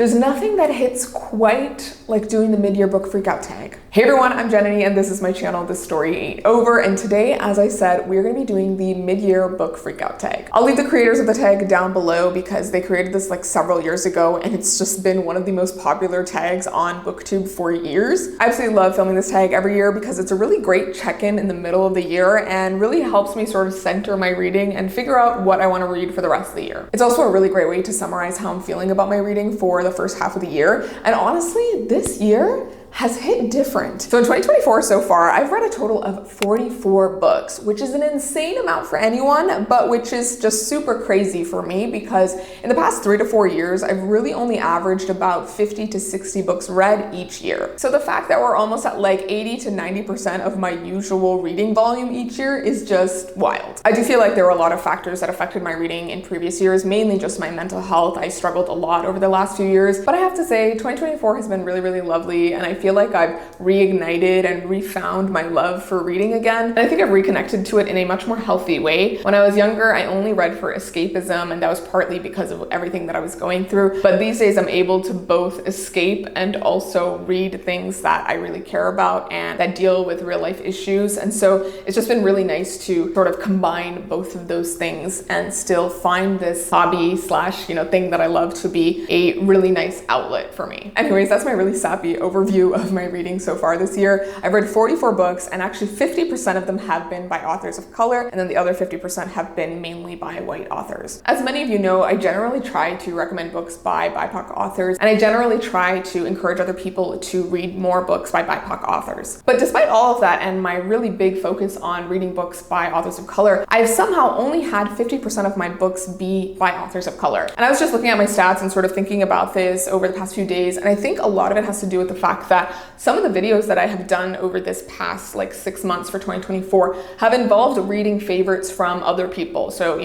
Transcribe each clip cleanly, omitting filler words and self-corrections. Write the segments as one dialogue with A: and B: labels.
A: There's nothing that hits quite like doing the mid-year book freakout tag. Hey everyone, I'm Jananie and this is my channel, This Story Ain't Over, and today, as I said, we're going to be doing the mid-year book freakout tag. I'll leave the creators of the tag down below because they created this like several years ago and it's just been one of the most popular tags on BookTube for years. I absolutely love filming this tag every year because it's a really great check-in in the middle of the year and really helps me sort of center my reading and figure out what I want to read for the rest of the year. It's also a really great way to summarize how I'm feeling about my reading for the first half of the year, and honestly, this year has hit different. So in 2024 so far, I've read a total of 44 books, which is an insane amount for anyone, but which is just super crazy for me because in the past 3 to 4 years, I've really only averaged about 50 to 60 books read each year. So the fact that we're almost at like 80 to 90% of my usual reading volume each year is just wild. I do feel like there were a lot of factors that affected my reading in previous years, mainly just my mental health. I struggled a lot over the last few years, but I have to say 2024 has been really, really lovely, and I feel like I've reignited and refound my love for reading again. And I think I've reconnected to it in a much more healthy way. When I was younger, I only read for escapism, and that was partly because of everything that I was going through. But these days I'm able to both escape and also read things that I really care about and that deal with real life issues. And so it's just been really nice to sort of combine both of those things and still find this hobby slash, thing that I love to be a really nice outlet for me. Anyways, that's my really sappy overview of my reading so far this year. I've read 44 books, and actually 50% of them have been by authors of color, and then the other 50% have been mainly by white authors. As many of you know, I generally try to recommend books by BIPOC authors, and I generally try to encourage other people to read more books by BIPOC authors. But despite all of that and my really big focus on reading books by authors of color, I've somehow only had 50% of my books be by authors of color. And I was just looking at my stats and sort of thinking about this over the past few days, and I think a lot of it has to do with the fact that some of the videos that I have done over this past 6 months for 2024 have involved reading favorites from other people. So,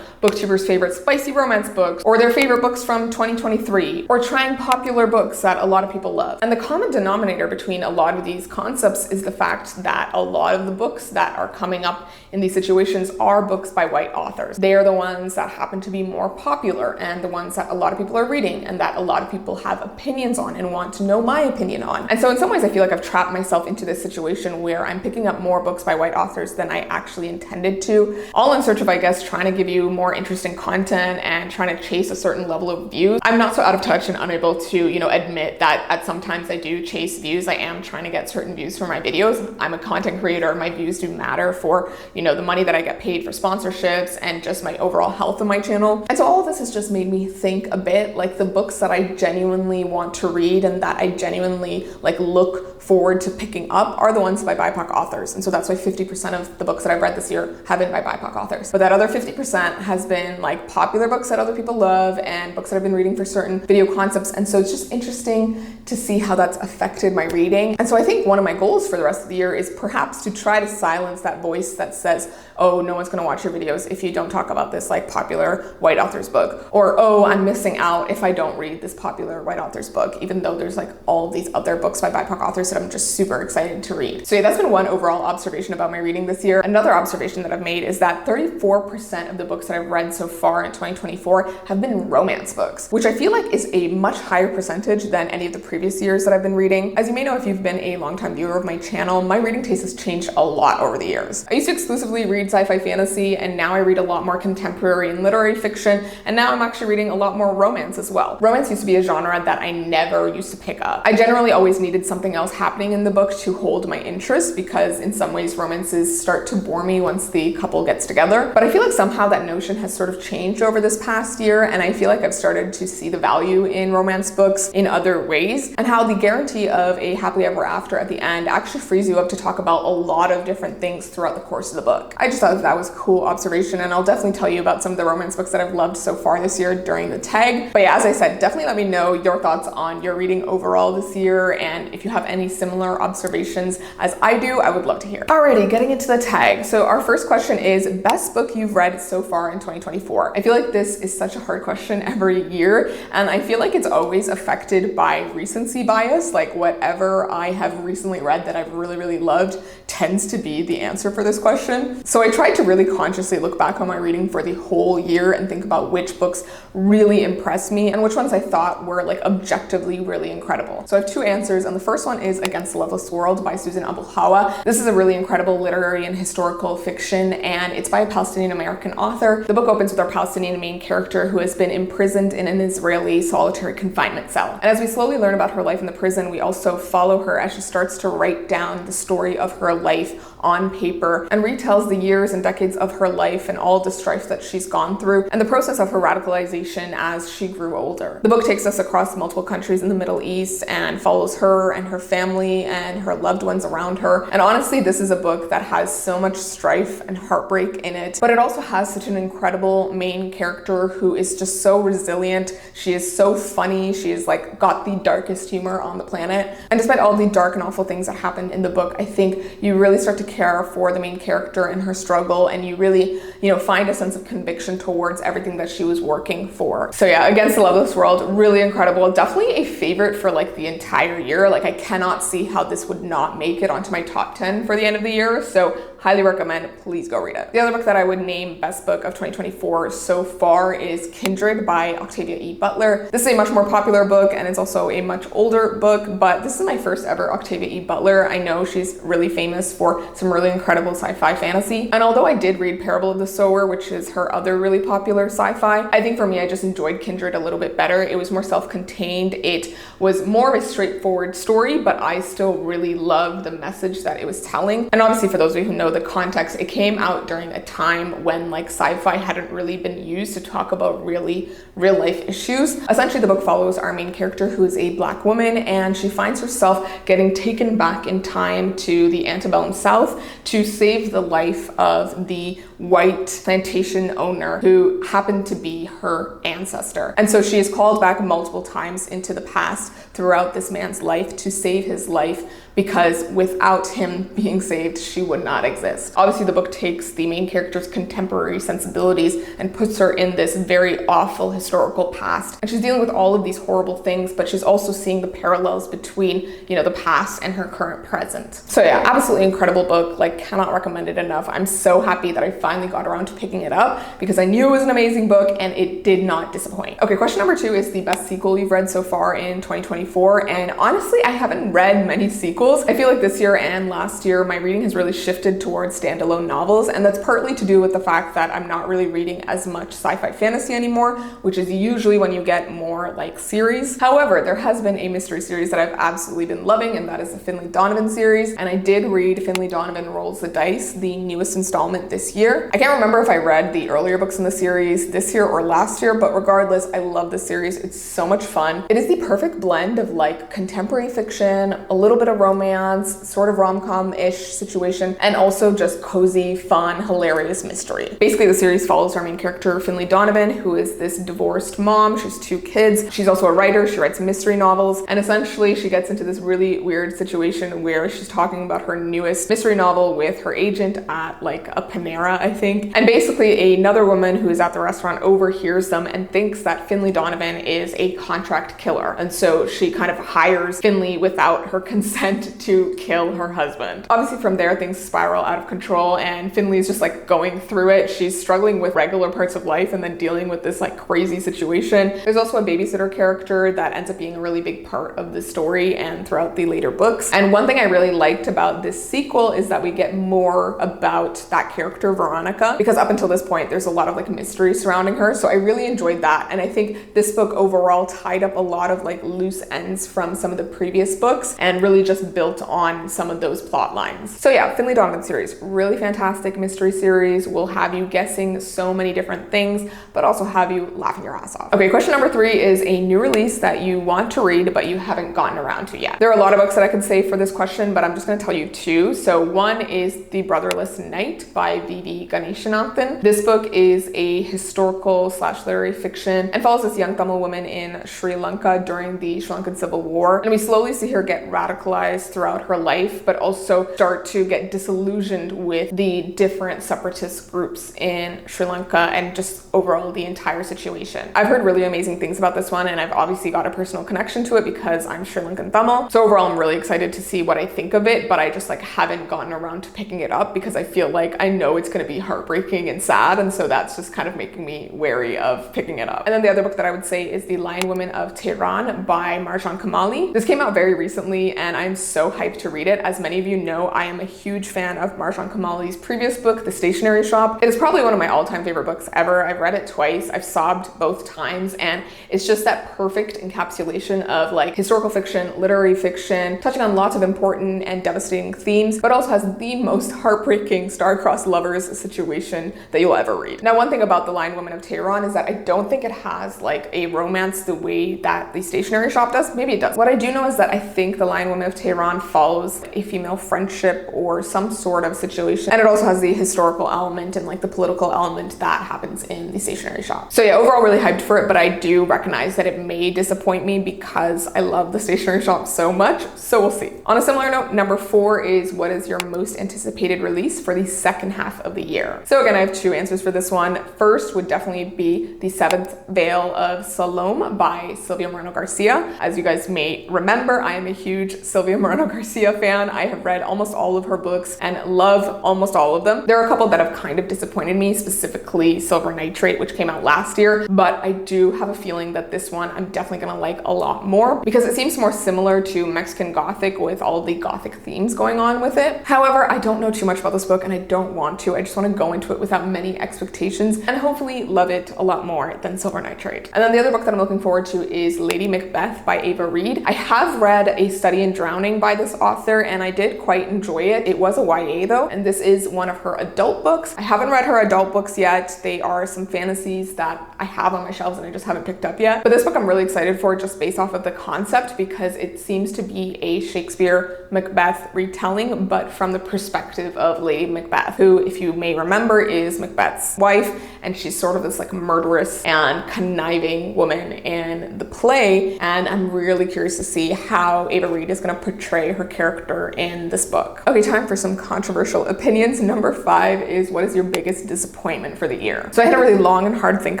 A: booktubers' favorite spicy romance books, or their favorite books from 2023, or trying popular books that a lot of people love. And the common denominator between a lot of these concepts is the fact that a lot of the books that are coming up in these situations are books by white authors. They are the ones that happen to be more popular and the ones that a lot of people are reading and that a lot of people have opinions on and want to know my opinion on. And so in some ways I feel like I've trapped myself into this situation where I'm picking up more books by white authors than I actually intended to, all in search of, I guess, trying to give you more interesting content and trying to chase a certain level of views. I'm not so out of touch and unable to, admit that at sometimes I do chase views. I am trying to get certain views for my videos. I'm a content creator. My views do matter for, the money that I get paid for sponsorships and just my overall health of my channel. And so all of this has just made me think a bit like the books that I genuinely want to read and that I genuinely look forward to picking up are the ones by BIPOC authors. And so that's why 50% of the books that I've read this year have been by BIPOC authors. But that other 50% has been popular books that other people love and books that I've been reading for certain video concepts. And so it's just interesting to see how that's affected my reading. And so I think one of my goals for the rest of the year is perhaps to try to silence that voice that says, oh, no one's gonna watch your videos if you don't talk about this popular white author's book. Or, oh, I'm missing out if I don't read this popular white author's book, even though there's all of these other books by BIPOC authors that I'm just super excited to read. So yeah, that's been one overall observation about my reading this year. Another observation that I've made is that 34% of the books that I've read so far in 2024 have been romance books, which I feel like is a much higher percentage than any of the previous years that I've been reading. As you may know, if you've been a longtime viewer of my channel, my reading taste has changed a lot over the years. I used to exclusively read sci-fi fantasy, and now I read a lot more contemporary and literary fiction, and now I'm actually reading a lot more romance as well. Romance used to be a genre that I never used to pick up. I generally always needed something else happening in the book to hold my interest because in some ways romances start to bore me once the couple gets together. But I feel like somehow that notion has sort of changed over this past year, and I feel like I've started to see the value in romance books in other ways, and how the guarantee of a happily ever after at the end actually frees you up to talk about a lot of different things throughout the course of the book. I just thought that was a cool observation, and I'll definitely tell you about some of the romance books that I've loved so far this year during the tag. But yeah, as I said, definitely let me know your thoughts on your reading overall this year and and if you have any similar observations as I do, I would love to hear. Alrighty, getting into the tag. So our first question is best book you've read so far in 2024. I feel like this is such a hard question every year, and I feel like it's always affected by recency bias. Like whatever I have recently read that I've really loved tends to be the answer for this question. So I tried to really consciously look back on my reading for the whole year and think about which books really impressed me and which ones I thought were like objectively really incredible. So I have two answers, and the first one is Against the Loveless World by Susan Abu Hawa. This is a really incredible literary and historical fiction, and it's by a Palestinian American author. The book opens with our Palestinian main character who has been imprisoned in an Israeli solitary confinement cell. And as we slowly learn about her life in the prison, we also follow her as she starts to write down the story of her life on paper and retells the years and decades of her life and all the strife that she's gone through and the process of her radicalization as she grew older. The book takes us across multiple countries in the Middle East and follows her and her family and her loved ones around her. And honestly, this is a book that has so much strife and heartbreak in it, but it also has such an incredible main character who is just so resilient. She is so funny. She is like got the darkest humor on the planet. And despite all the dark and awful things that happened in the book, I think you really start to care for the main character and her struggle, and you really, find a sense of conviction towards everything that she was working for. So yeah, Against the Loveless World, really incredible. Definitely a favorite for like the entire year. Like I cannot see how this would not make it onto my top 10 for the end of the year. So highly recommend, please go read it. The other book that I would name best book of 2024 so far is Kindred by Octavia E. Butler. This is a much more popular book, and it's also a much older book, but this is my first ever Octavia E. Butler. I know she's really famous for some really incredible sci-fi fantasy. And although I did read Parable of the Sower, which is her other really popular sci-fi, I think for me, I just enjoyed Kindred a little bit better. It was more self-contained. It was more of a straightforward story, but I still really loved the message that it was telling. And obviously for those of you who know the context, it came out during a time when like sci-fi hadn't really been used to talk about really real life issues. Essentially, the book follows our main character, who is a Black woman, and she finds herself getting taken back in time to the antebellum South to save the life of the white plantation owner who happened to be her ancestor. And so she is called back multiple times into the past throughout this man's life to save his life, because without him being saved, she would not exist. Obviously, the book takes the main character's contemporary sensibilities and puts her in this very awful historical past. And she's dealing with all of these horrible things, but she's also seeing the parallels between, the past and her current present. So yeah, absolutely incredible book. Like, cannot recommend it enough. I'm so happy that I finally got around to picking it up because I knew it was an amazing book and it did not disappoint. Okay, question number 2 is the best sequel you've read so far in 2024. And honestly, I haven't read many sequels. I feel like this year and last year, my reading has really shifted towards standalone novels, and that's partly to do with the fact that I'm not really reading as much sci-fi fantasy anymore, which is usually when you get more like series. However, there has been a mystery series that I've absolutely been loving, and that is the Finlay Donovan series. And I did read Finlay Donovan Rolls the Dice, the newest installment this year. I can't remember if I read the earlier books in the series this year or last year, but regardless, I love this series. It's so much fun. It is the perfect blend of like contemporary fiction, a little bit of romance, sort of rom-com-ish situation, and also just cozy, fun, hilarious mystery. Basically, the series follows our main character, Finlay Donovan, who is this divorced mom. She has 2 kids. She's also a writer. She writes mystery novels, and essentially she gets into this really weird situation where she's talking about her newest mystery novel with her agent at like a Panera, I think. And basically another woman who is at the restaurant overhears them and thinks that Finlay Donovan is a contract killer. And so she kind of hires Finlay without her consent to kill her husband. Obviously from there, things spiral out of control and Finlay is just like going through it. She's struggling with regular parts of life and then dealing with this like crazy situation. There's also a babysitter character that ends up being a really big part of the story and throughout the later books. And one thing I really liked about this sequel is that we get more about that character, Veronica, because up until this point, there's a lot of like mystery surrounding her. So I really enjoyed that. And I think this book overall tied up a lot of like loose ends from some of the previous books and really just built on some of those plot lines. So yeah, Finlay Donovan series series. Really fantastic mystery series. Will have you guessing so many different things, but also have you laughing your ass off. Okay, question number 3 is a new release that you want to read, but you haven't gotten around to yet. There are a lot of books that I could say for this question, but I'm just gonna tell you 2. So one is The Brotherless Knight by V.V. Ganeshanathan. This book is a historical / literary fiction and follows this young Tamil woman in Sri Lanka during the Sri Lankan Civil War. And we slowly see her get radicalized throughout her life, but also start to get disillusioned with the different separatist groups in Sri Lanka and just overall the entire situation. I've heard really amazing things about this one, and I've obviously got a personal connection to it because I'm Sri Lankan Tamil. So overall, I'm really excited to see what I think of it, but I just like haven't gotten around to picking it up because I feel like I know it's gonna be heartbreaking and sad, and so that's just kind of making me wary of picking it up. And then the other book that I would say is The Lion Women of Tehran by Marjan Kamali. This came out very recently, and I'm so hyped to read it. As many of you know, I am a huge fan of Marjan Kamali's previous book, The Stationery Shop. It is probably one of my all-time favorite books ever. I've read it twice. I've sobbed both times, and it's just that perfect encapsulation of like historical fiction, literary fiction, touching on lots of important and devastating themes, but also has the most heartbreaking star-crossed lovers situation that you'll ever read. Now, one thing about The Lion Women of Tehran is that I don't think it has like a romance the way that The Stationery Shop does. Maybe it does. What I do know is that I think The Lion Women of Tehran follows a female friendship or some sort of situation, and it also has the historical element and like the political element that happens in The Stationery Shop. So yeah, overall really hyped for it, but I do recognize that it may disappoint me because I love The Stationery Shop so much, so we'll see. On a similar note, number 4 is what is your most anticipated release for the second half of the year? So again, I have 2 answers for this one. First would definitely be The Seventh Veil of Salome by Silvia Moreno Garcia. As you guys may remember, I am a huge Silvia Moreno Garcia fan. I have read almost all of her books and love almost all of them. There are a couple that have kind of disappointed me, specifically Silver Nitrate, which came out last year, but I do have a feeling that this one I'm definitely gonna like a lot more because it seems more similar to Mexican Gothic with all of the Gothic themes going on with it. However, I don't know too much about this book and I don't want to. I just want to go into it without many expectations and hopefully love it a lot more than Silver Nitrate. And then the other book that I'm looking forward to is Lady Macbeth by Ava Reid. I have read A Study in Drowning by this author and I did quite enjoy it. It was a YA though, and this is one of her adult books. I haven't read her adult books yet. They are some fantasies that I have on my shelves and I just haven't picked up yet. But this book I'm really excited for just based off of the concept because it seems to be a Shakespeare Macbeth retelling, but from the perspective of Lady Macbeth, who, if you may remember, is Macbeth's wife, and she's sort of this like murderous and conniving woman in the play, and I'm really curious to see how Ava Reid is going to portray her character in this book. Okay, time for some controversial opinions. Number 5 is what is your biggest disappointment for the year? So I had a really long and hard think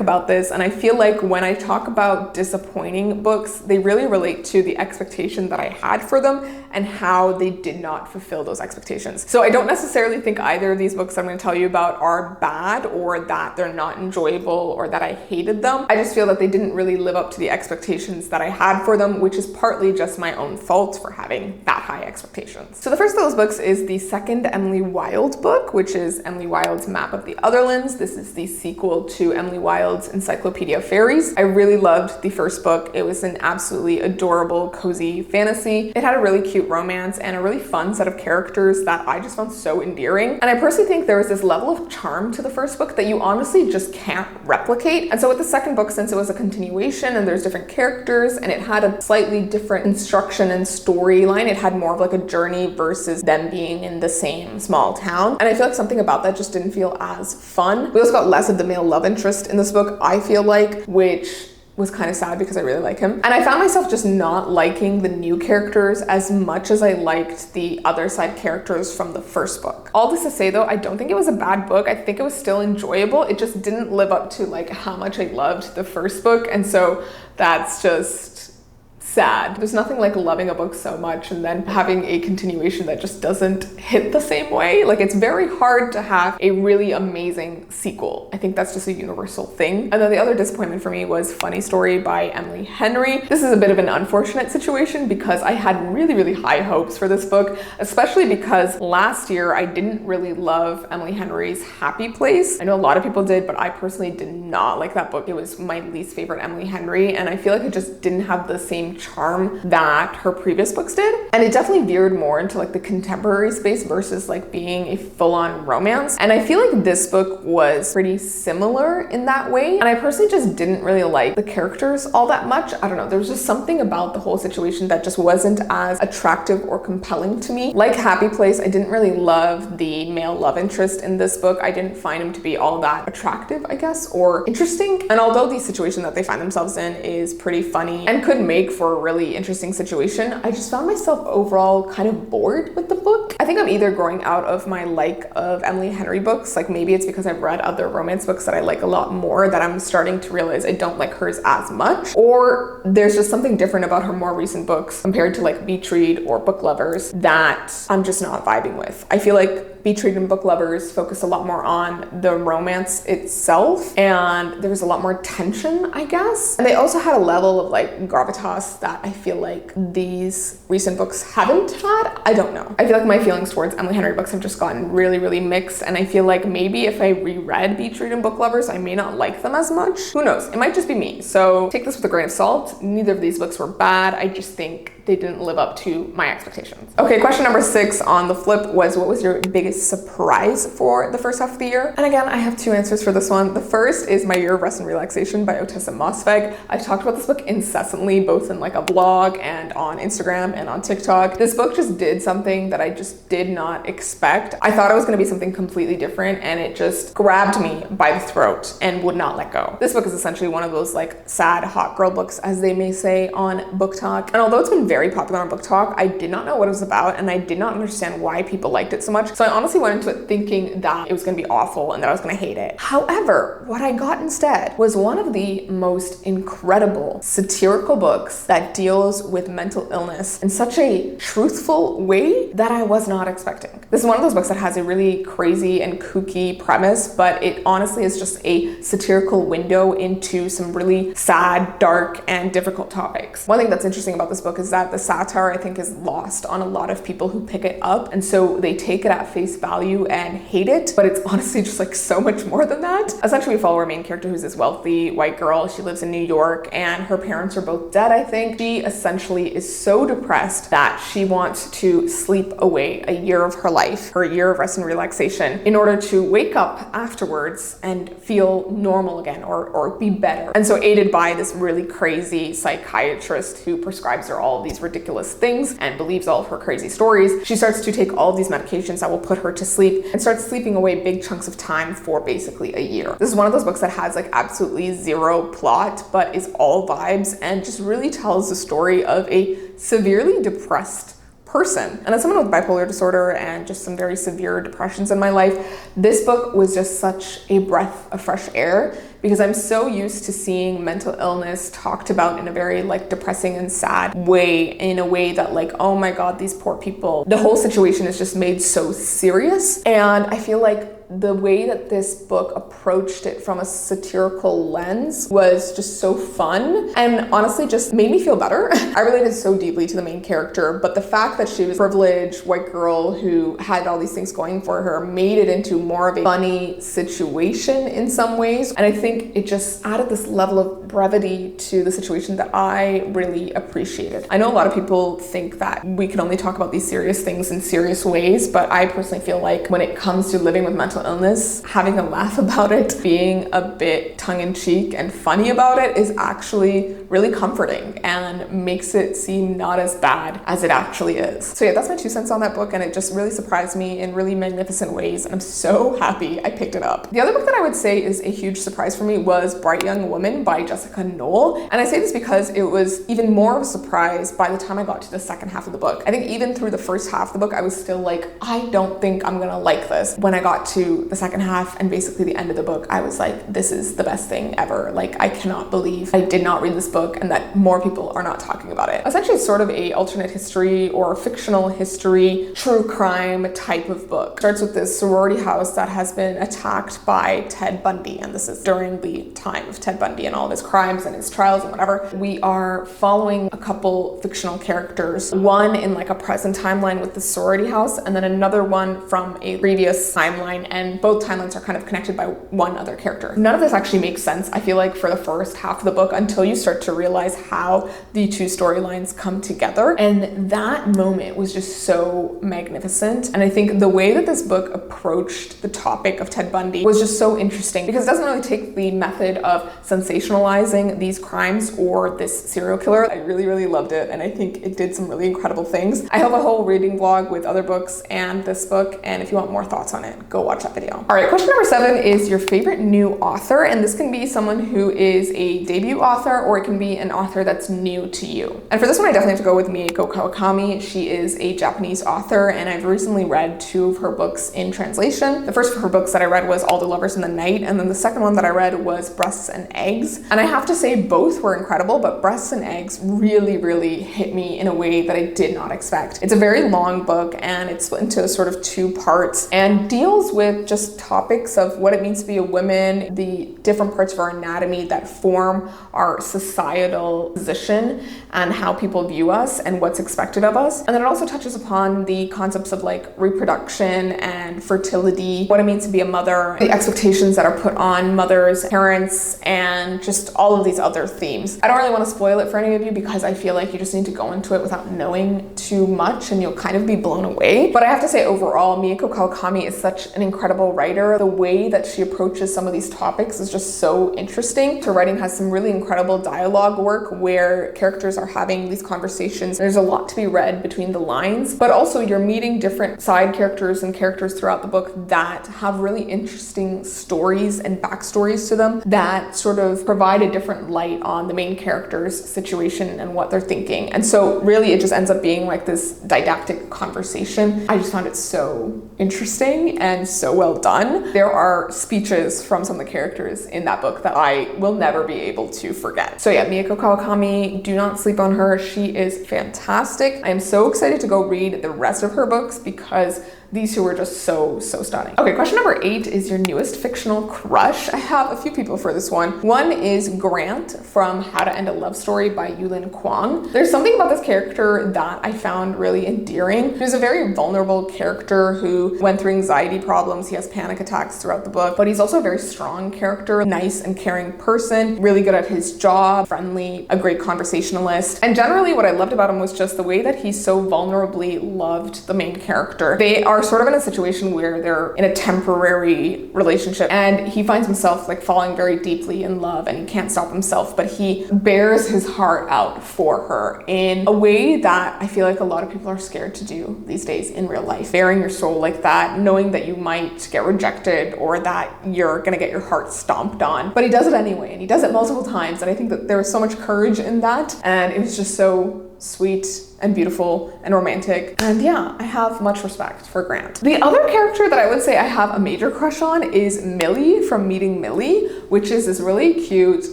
A: about this, and I feel like when I talk about disappointing books, they really relate to the expectation that I had for them and how they did not fulfill those expectations. So I don't necessarily think either of these books I'm going to tell you about are bad or that they're not enjoyable or that I hated them. I just feel that they didn't really live up to the expectations that I had for them, which is partly just my own fault for having that high expectations. So the first of those books is the second Emily Wilde book, which is Emily Wilde's Map of the Otherlands. This is the sequel to Emily Wilde's Encyclopedia of Fairies. I really loved the first book. It was an absolutely adorable, cozy fantasy. It had a really cute romance and a really fun set of characters that I just found so endearing. And I personally think there was this level of charm to the first book that you honestly just can't replicate. And so with the second book, since it was a continuation and there's different characters and it had a slightly different instruction and storyline, it had more of like a journey versus them being in the same small town. And I feel like something about that just didn't feel as fun. We also got less of the male love interest in this book, I feel like, which was kind of sad because I really like him. And I found myself just not liking the new characters as much as I liked the other side characters from the first book. All this to say though, I don't think it was a bad book. I think it was still enjoyable. It just didn't live up to like how much I loved the first book. And so that's just sad. There's nothing like loving a book so much and then having a continuation that just doesn't hit the same way. Like, it's very hard to have a really amazing sequel. I think that's just a universal thing. And then the other disappointment for me was Funny Story by Emily Henry. This is a bit of an unfortunate situation because I had really, really high hopes for this book, especially because last year I didn't really love Emily Henry's Happy Place. I know a lot of people did, but I personally did not like that book. It was my least favorite Emily Henry, and I feel like it just didn't have the same charm that her previous books did. And it definitely veered more into like the contemporary space versus like being a full-on romance. And I feel like this book was pretty similar in that way. And I personally just didn't really like the characters all that much. I don't know, there was just something about the whole situation that just wasn't as attractive or compelling to me. Like Happy Place, I didn't really love the male love interest in this book. I didn't find him to be all that attractive, I guess, or interesting. And although the situation that they find themselves in is pretty funny and could make for a really interesting situation, I just found myself overall kind of bored with the book. I think I'm either growing out of my like of Emily Henry books, like maybe it's because I've read other romance books that I like a lot more that I'm starting to realize I don't like hers as much, or there's just something different about her more recent books compared to like Beach Read or Book Lovers that I'm just not vibing with. I feel like Beach Read and Book Lovers focus a lot more on the romance itself, and there was a lot more tension, I guess. And they also had a level of like gravitas that I feel like these recent books haven't had. I don't know. I feel like my feelings towards Emily Henry books have just gotten really, really mixed, and I feel like maybe if I reread Beach Read and Book Lovers, I may not like them as much. Who knows? It might just be me. So take this with a grain of salt. Neither of these books were bad. I just think they didn't live up to my expectations. Okay, question number 6 on the flip was, what was your biggest surprise for the first half of the year? And again, I have 2 answers for this one. The first is My Year of Rest and Relaxation by Ottessa Mossvegh. I've talked about this book incessantly, both in like a blog and on Instagram and on TikTok. This book just did something that I just did not expect. I thought it was gonna be something completely different, and it just grabbed me by the throat and would not let go. This book is essentially one of those like sad hot girl books, as they may say on Book Talk. And although it's been very popular on Book Talk, I did not know what it was about, and I did not understand why people liked it so much. So I honestly went into it thinking that it was gonna be awful and that I was gonna hate it. However, what I got instead was one of the most incredible satirical books that deals with mental illness in such a truthful way that I was not expecting. This is one of those books that has a really crazy and kooky premise, but it honestly is just a satirical window into some really sad, dark, and difficult topics. One thing that's interesting about this book is that the satire, I think, is lost on a lot of people who pick it up, and so they take it at face value and hate it, but it's honestly just like so much more than that. Essentially, we follow our main character, who's this wealthy white girl. She lives in New York, and her parents are both dead, I think. She essentially is so depressed that she wants to sleep away a year of her life, her year of rest and relaxation, in order to wake up afterwards and feel normal again, or be better. And so, aided by this really crazy psychiatrist who prescribes her all of these ridiculous things and believes all of her crazy stories, she starts to take all of these medications that will put her to sleep and starts sleeping away big chunks of time for basically a year. This is one of those books that has like absolutely zero plot, but is all vibes and just really tells the story of a severely depressed person. And as someone with bipolar disorder and just some very severe depressions in my life, this book was just such a breath of fresh air, because I'm so used to seeing mental illness talked about in a very like depressing and sad way, in a way that like, oh my God, these poor people. The whole situation is just made so serious. And I feel like the way that this book approached it from a satirical lens was just so fun, and honestly just made me feel better. I related so deeply to the main character, but the fact that she was a privileged white girl who had all these things going for her made it into more of a funny situation in some ways. And I think it just added this level of brevity to the situation that I really appreciated. I know a lot of people think that we can only talk about these serious things in serious ways, but I personally feel like when it comes to living with mental illness, having a laugh about it, being a bit tongue-in-cheek and funny about it is actually really comforting and makes it seem not as bad as it actually is. So yeah, that's my 2 cents on that book, and it just really surprised me in really magnificent ways, and I'm so happy I picked it up. The other book that I would say is a huge surprise for me was Bright Young Woman by Jessica Knoll, and I say this because it was even more of a surprise by the time I got to the second half of the book. I think even through the first half of the book, I was still like, I don't think I'm gonna like this. When I got to the second half and basically the end of the book, I was like, this is the best thing ever. Like, I cannot believe I did not read this book and that more people are not talking about it. Essentially, it's sort of a alternate history or fictional history, true crime type of book. It starts with this sorority house that has been attacked by Ted Bundy, and this is during during the time of Ted Bundy and all of his crimes and his trials and whatever. We are following a couple fictional characters, one in like a present timeline with the sorority house, and then another one from a previous timeline, and both timelines are kind of connected by one other character. None of this actually makes sense, I feel like, for the first half of the book until you start to realize how the two storylines come together, and that moment was just so magnificent. And I think the way that this book approached the topic of Ted Bundy was just so interesting, because it doesn't really take the method of sensationalizing these crimes or this serial killer. I really loved it, and I think it did some really incredible things. I have a whole reading vlog with other books and this book, and if you want more thoughts on it, go watch that video. All right, question number 7 is your favorite new author, and this can be someone who is a debut author, or it can be an author that's new to you. And for this one, I definitely have to go with Mieko Kawakami. She is a Japanese author, and I've recently read 2 of her books in translation. The first of her books that I read was All the Lovers in the Night, and then the second one that I read was Breasts and Eggs. And I have to say both were incredible, but Breasts and Eggs really hit me in a way that I did not expect. It's a very long book, and it's split into sort of 2 parts and deals with just topics of what it means to be a woman, the different parts of our anatomy that form our societal position and how people view us and what's expected of us. And then it also touches upon the concepts of like reproduction and fertility, what it means to be a mother, the expectations that are put on mothers, parents, and just all of these other themes. I don't really want to spoil it for any of you because I feel like you just need to go into it without knowing too much and you'll kind of be blown away. But I have to say overall, Mieko Kawakami is such an incredible writer. The way that she approaches some of these topics is just so interesting. Her writing has some really incredible dialogue work where characters are having these conversations. There's a lot to be read between the lines, but also you're meeting different side characters and characters throughout the book that have really interesting stories and backstories to them that sort of provide a different light on the main character's situation and what they're thinking. And so really it just ends up being like this didactic conversation. I just found it so interesting and so well done. There are speeches from some of the characters in that book that I will never be able to forget. So yeah, Mieko Kawakami, do not sleep on her. She is fantastic. I am so excited to go read the rest of her books because these 2 were just so stunning. Okay, question number 8 is your newest fictional crush. I have a few people for this one. One is Grant from How to End a Love Story by Yulin Kwang. There's something about this character that I found really endearing. He's a very vulnerable character who went through anxiety problems. He has panic attacks throughout the book, but he's also a very strong character, nice and caring person, really good at his job, friendly, a great conversationalist. And generally what I loved about him was just the way that he so vulnerably loved the main character. They are sort of in a situation where they're in a temporary relationship and he finds himself like falling very deeply in love and he can't stop himself, but he bears his heart out for her in a way that I feel like a lot of people are scared to do these days in real life. Bearing your soul like that, knowing that you might get rejected or that you're gonna get your heart stomped on, but he does it anyway, and he does it multiple times, and I think that there was so much courage in that, and it was just so sweet and beautiful and romantic. And yeah, I have much respect for Grant. The other character that I would say I have a major crush on is Millie from Meeting Millie, which is this really cute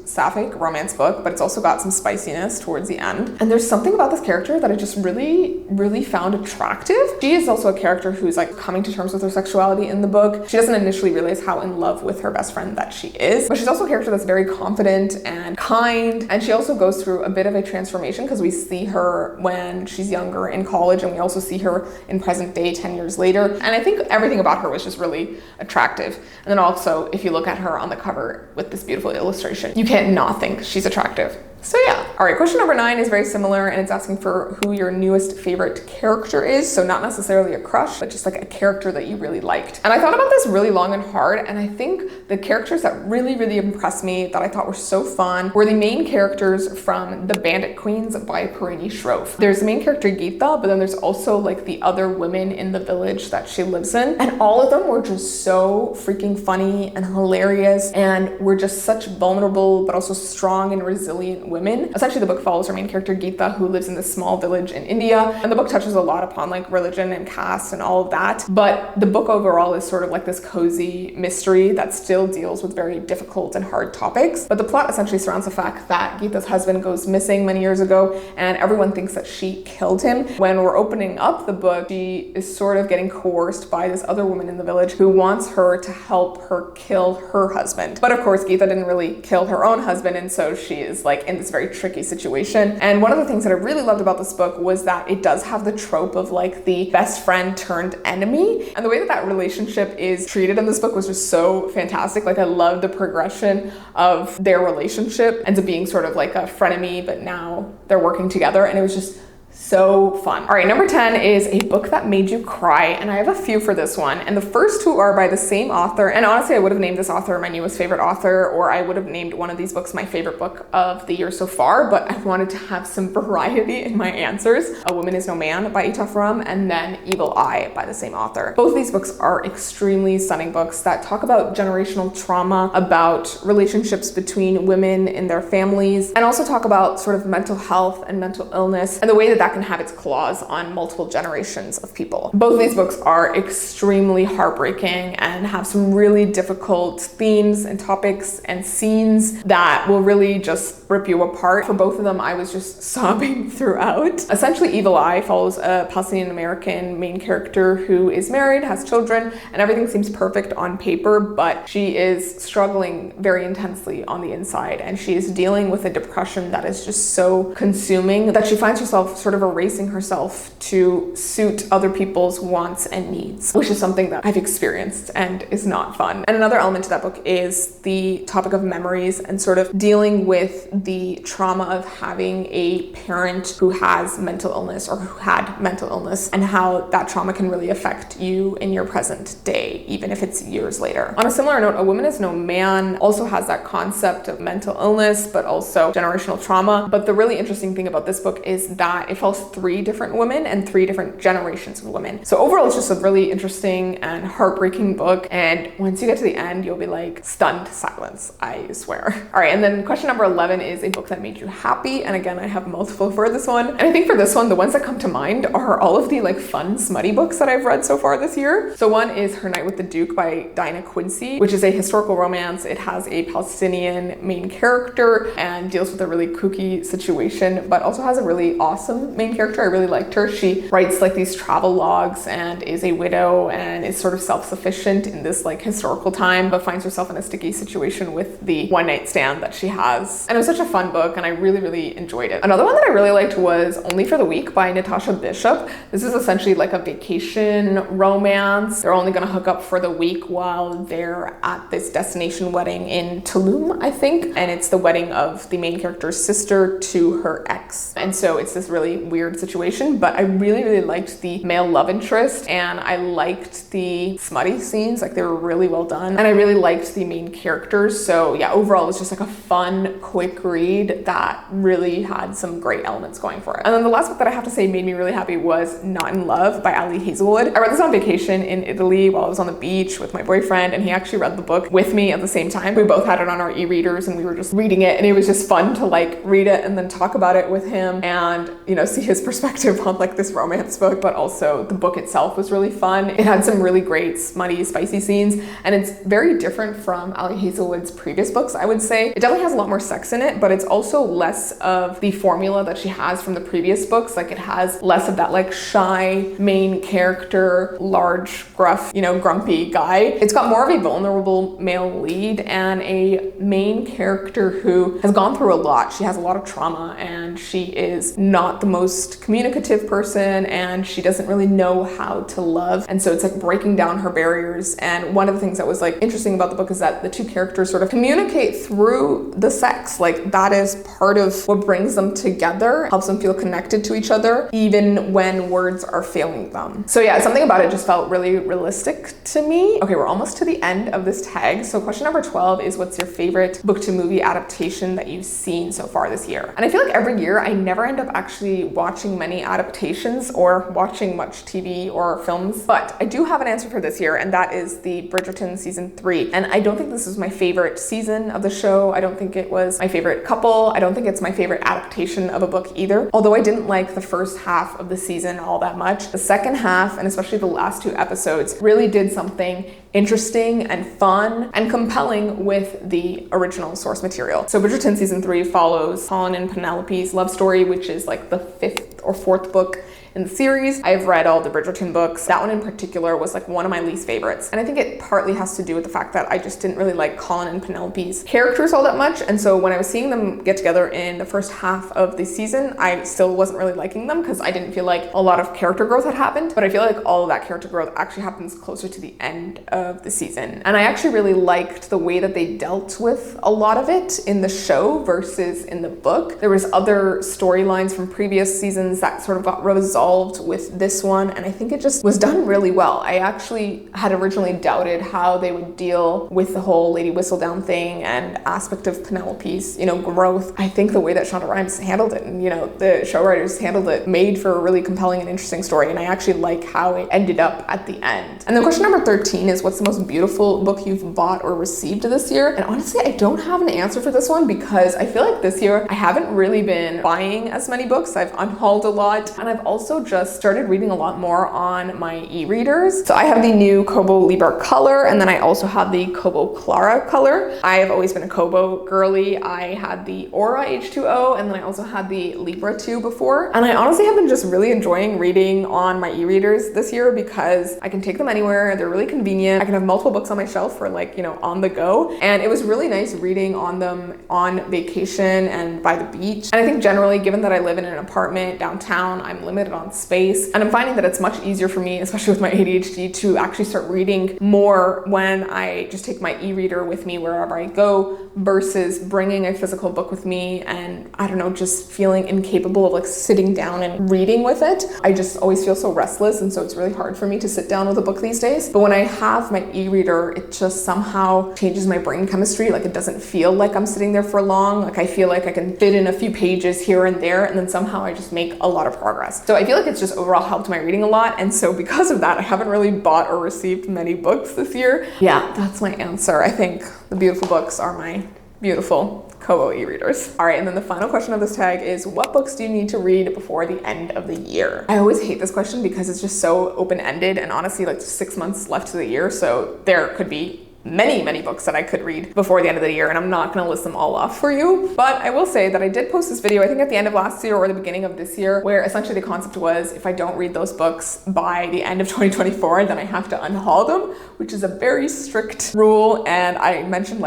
A: sapphic romance book, but it's also got some spiciness towards the end. And there's something about this character that I just really found attractive. She is also a character who's like coming to terms with her sexuality in the book. She doesn't initially realize how in love with her best friend that she is, but she's also a character that's very confident and kind. And she also goes through a bit of a transformation because we see her when she's younger in college, and we also see her in present day 10 years later. And I think everything about her was just really attractive. And then also, if you look at her on the cover with this beautiful illustration, you can't not think she's attractive. So yeah. All right, question number 9 is very similar, and it's asking for who your newest favorite character is. So not necessarily a crush, but just like a character that you really liked. And I thought about this really long and hard, and I think the characters that really impressed me, that I thought were so fun, were the main characters from The Bandit Queens by Parini Shroff. There's the main character Geeta, but then there's also like the other women in the village that she lives in. And all of them were just so freaking funny and hilarious, and were just such vulnerable, but also strong and resilient women. Essentially essentially the book follows our main character Geeta, who lives in this small village in India, and the book touches a lot upon like religion and caste and all of that, but the book overall is sort of like this cozy mystery that still deals with very difficult and hard topics. But the plot essentially surrounds the fact that Geeta's husband goes missing many years ago, and everyone thinks that she killed him. When we're opening up the book, she is sort of getting coerced by this other woman in the village who wants her to help her kill her husband. But of course, Geeta didn't really kill her own husband, and so she is like in this very tricky situation. And one of the things that I really loved about this book was that it does have the trope of like the best friend turned enemy, and the way that that relationship is treated in this book was just so fantastic. Like I love the progression of their relationship ends up being sort of like a frenemy, but now they're working together, and it was just so fun. All right, number 10 is a book that made you cry, and I have a few for this one. And the first two are by the same author, and honestly, I would have named this author my newest favorite author, or I would have named one of these books my favorite book of the year so far, but I wanted to have some variety in my answers. A Woman is No Man by Itaf Rum, and then Evil Eye by the same author. Both of these books are extremely stunning books that talk about generational trauma, about relationships between women in their families, and also talk about sort of mental health and mental illness, and the way that that can have its claws on multiple generations of people. Both of these books are extremely heartbreaking and have some really difficult themes and topics and scenes that will really just rip you apart. For both of them, I was just sobbing throughout. Essentially, Evil Eye follows a Palestinian American main character who is married, has children, and everything seems perfect on paper, but she is struggling very intensely on the inside, and she is dealing with a depression that is just so consuming that she finds herself sort of erasing herself to suit other people's wants and needs, which is something that I've experienced and is not fun. And another element to that book is the topic of memories and sort of dealing with the trauma of having a parent who has mental illness or who had mental illness, and how that trauma can really affect you in your present day, even if it's years later. On a similar note, A Woman is No Man also has that concept of mental illness, but also generational trauma. But the really interesting thing about this book is that it follows 3 different women and 3 different generations of women. So overall, it's just a really interesting and heartbreaking book. And once you get to the end, you'll be like stunned silence, I swear. All right, and then question number 11 is a book that made you happy. And again, I have multiple for this one. And I think for this one, the ones that come to mind are all of the like fun, smutty books that I've read so far this year. So one is Her Night with the Duke by Dinah Quincy, which is a historical romance. It has a Palestinian main character and deals with a really kooky situation, but also has a really awesome main character. I really liked her. She writes like these travel logs and is a widow and is sort of self-sufficient in this like historical time, but finds herself in a sticky situation with the one night stand that she has. And it was such a fun book, and I really, really enjoyed it. Another one that I really liked was Only for the Week by Natasha Bishop. This is essentially like a vacation romance. They're only gonna hook up for the week while they're at this destination wedding in Tulum, I think. And it's the wedding of the main character's sister to her ex. And so it's this really weird situation, but I really, really liked the male love interest, and I liked the smutty scenes. Like, they were really well done, and I really liked the main characters. So yeah, overall it was just like a fun, quick read that really had some great elements going for it. And then the last book that I have to say made me really happy was Not in Love by Ali Hazelwood. I read this on vacation in Italy while I was on the beach with my boyfriend, and he actually read the book with me at the same time. We both had it on our e-readers and we were just reading it, and it was just fun to like read it and then talk about it with him and, you know, see his perspective on like this romance book. But also the book itself was really fun. It had some really great smutty, spicy scenes, and it's very different from Ali Hazelwood's previous books, I would say. It definitely has a lot more sex in it, but it's also less of the formula that she has from the previous books. Like, it has less of that like shy main character, large, gruff, you know, grumpy guy. It's got more of a vulnerable male lead and a main character who has gone through a lot. She has a lot of trauma, and she is not the most communicative person, and she doesn't really know how to love. And so it's like breaking down her barriers. And one of the things that was like interesting about the book is that the two characters sort of communicate through the sex. Like, that is part of what brings them together, helps them feel connected to each other, even when words are failing them. So yeah, something about it just felt really realistic to me. Okay, we're almost to the end of this tag. So question number 12 is, what's your favorite book to movie adaptation that you've seen so far this year? And I feel like every year I never end up actually watching many adaptations or watching much TV or films, but I do have an answer for this year, and that is the Bridgerton season 3. And I don't think this is my favorite season of the show. I don't think it was my favorite couple. I don't think it's my favorite adaptation of a book either. Although I didn't like the first half of the season all that much, the second half, and especially the last 2 episodes, really did something interesting and fun and compelling with the original source material. So Bridgerton season 3 follows Colin and Penelope's love story, which is like the 5th or 4th book in the series. I've read all the Bridgerton books. That one in particular was like one of my least favorites. And I think it partly has to do with the fact that I just didn't really like Colin and Penelope's characters all that much. And so when I was seeing them get together in the first half of the season, I still wasn't really liking them because I didn't feel like a lot of character growth had happened. But I feel like all of that character growth actually happens closer to the end of the season. And I actually really liked the way that they dealt with a lot of it in the show versus in the book. There was other storylines from previous seasons that sort of got resolved with this one, and I think it just was done really well. I actually had originally doubted how they would deal with the whole Lady Whistledown thing and aspect of Penelope's, growth. I think the way that Shonda Rhimes handled it and, the show writers handled it made for a really compelling and interesting story, and I actually like how it ended up at the end. And then question number 13 is, what's the most beautiful book you've bought or received this year? And honestly, I don't have an answer for this one because I feel like this year I haven't really been buying as many books. I've unhauled a lot, and I've also just started reading a lot more on my e-readers. So I have the new Kobo Libra color, and then I also have the Kobo Clara color. I have always been a Kobo girly. I had the Aura H2O, and then I also had the Libra 2 before. And I honestly have been just really enjoying reading on my e-readers this year because I can take them anywhere. They're really convenient. I can have multiple books on my shelf for on the go. And it was really nice reading on them on vacation and by the beach. And I think generally, given that I live in an apartment downtown, I'm limited on space, and I'm finding that it's much easier for me, especially with my ADHD, to actually start reading more when I just take my e-reader with me wherever I go versus bringing a physical book with me and, I don't know, just feeling incapable of sitting down and reading with it. I just always feel so restless, and so it's really hard for me to sit down with a book these days. But when I have my e-reader, it just somehow changes my brain chemistry. It doesn't feel like I'm sitting there for long. I feel like I can fit in a few pages here and there, and then somehow I just make a lot of progress. So I feel like it's just overall helped my reading a lot, and so because of that, I haven't really bought or received many books this year. Yeah, that's my answer. I think the beautiful books are my beautiful Kobo e-readers. All right, and then the final question of this tag is, what books do you need to read before the end of the year? I always hate this question because it's just so open-ended, and honestly, 6 months left to the year, so there could be many books that I could read before the end of the year, and I'm not gonna list them all off for you. But I will say that I did post this video, I think at the end of last year or the beginning of this year, where essentially the concept was, if I don't read those books by the end of 2024, then I have to unhaul them, which is a very strict rule. And I mentioned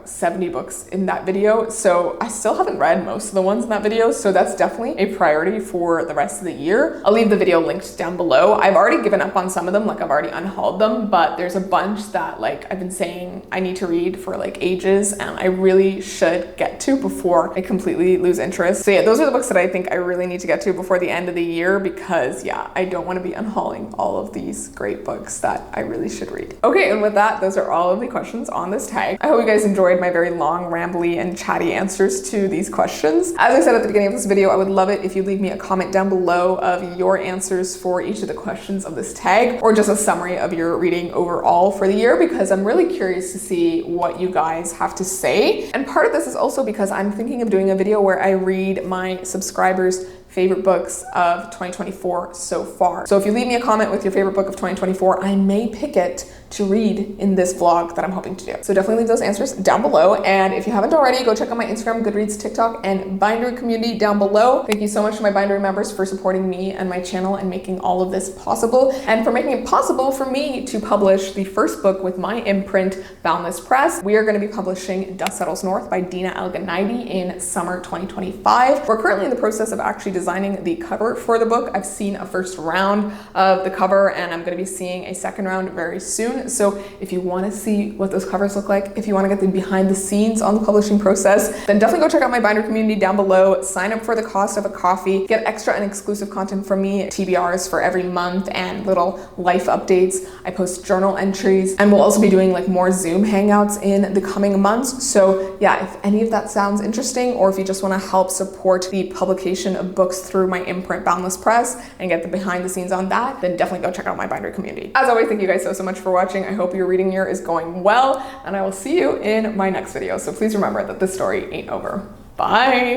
A: 70 books in that video. So I still haven't read most of the ones in that video. So that's definitely a priority for the rest of the year. I'll leave the video linked down below. I've already given up on some of them, I've already unhauled them, but there's a bunch that I've been saying I need to read for ages, and I really should get to before I completely lose interest. So yeah, those are the books that I think I really need to get to before the end of the year because I don't want to be unhauling all of these great books that I really should read. Okay, and with that, those are all of the questions on this tag. I hope you guys enjoyed my very long, rambly, and chatty answers to these questions. As I said at the beginning of this video, I would love it if you leave me a comment down below of your answers for each of the questions of this tag, or just a summary of your reading overall for the year, because I'm really curious to see what you guys have to say. And part of this is also because I'm thinking of doing a video where I read my subscribers' favorite books of 2024 so far. So if you leave me a comment with your favorite book of 2024, I may pick it to read in this vlog that I'm hoping to do. So definitely leave those answers down below. And if you haven't already, go check out my Instagram, Goodreads, TikTok, and Bindery community down below. Thank you so much to my Bindery members for supporting me and my channel and making all of this possible, and for making it possible for me to publish the first book with my imprint, Boundless Press. We are going to be publishing Dust Settles North by Dina El-Ganaidi in summer 2025. We're currently in the process of actually designing the cover for the book. I've seen a first round of the cover, and I'm going to be seeing a second round very soon. So if you want to see what those covers look like, if you want to get the behind the scenes on the publishing process, then definitely go check out my Bindery community down below. Sign up for the cost of a coffee, get extra and exclusive content from me, TBRs for every month, and little life updates. I post journal entries, and we'll also be doing more Zoom hangouts in the coming months. So yeah, if any of that sounds interesting, or if you just want to help support the publication of books books through my imprint Boundless Press and get the behind the scenes on that, then definitely go check out my binder community. As always, thank you guys so much for watching. I hope your reading year is going well, and I will see you in my next video. So please remember that this story ain't over. Bye.